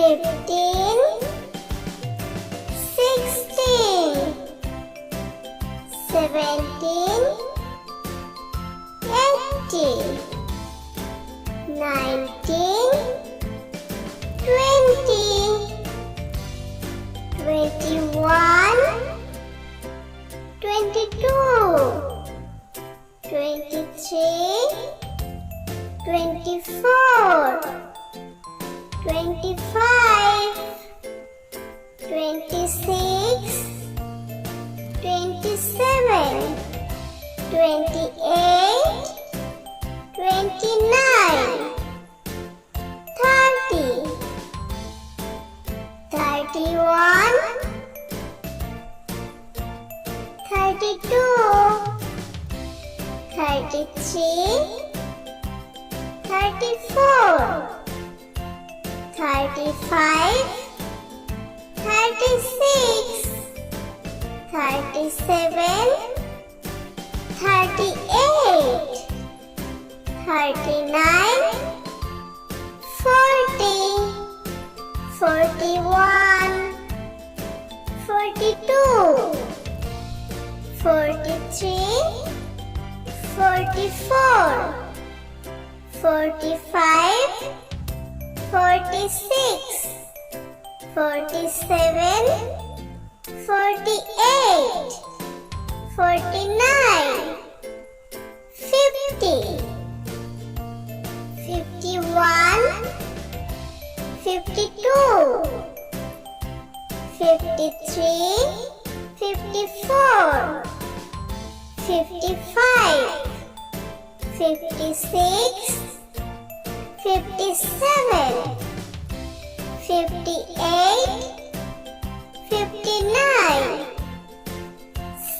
15, 16, 17, 18, 19, 20, 21, 22, 23, 24, 25, 26, 27, 28, 29, 30, 31, 32, 33, 34, 35, 36, 37, 38, 39, 40, 41, 42, 43, 44, 45, 46, 47, 48, 49, 50, 51, 52, 53, 54, 55, 56, 57, 58, 59,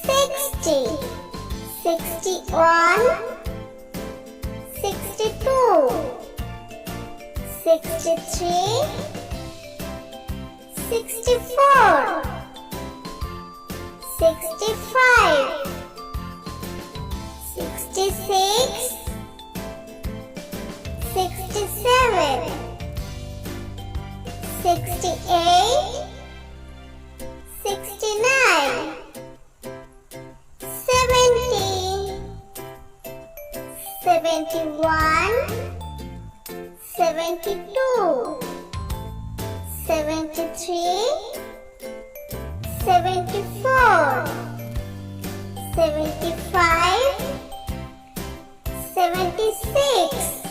60, 61, 62, 63, 64, 65, 66, 67, 68, 69, 70, 71, 72, 73, 74, 75, 76,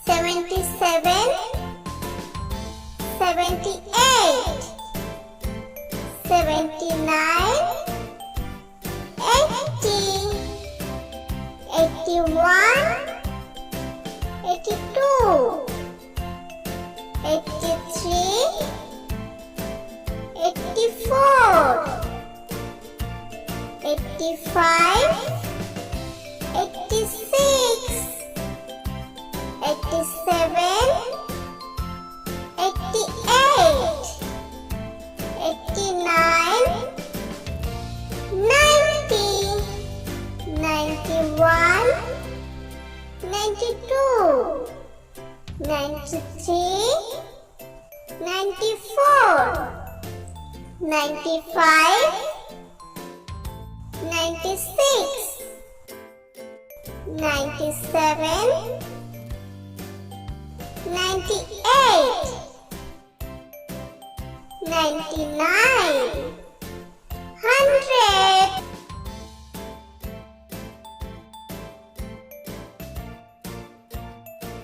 77, 78, 79, 80, 81, 82, 83, 84, 85, 86, 87, 88, 89, 90, 91, 92, 93, 94, 95, 96, 97, 98, 99, 100.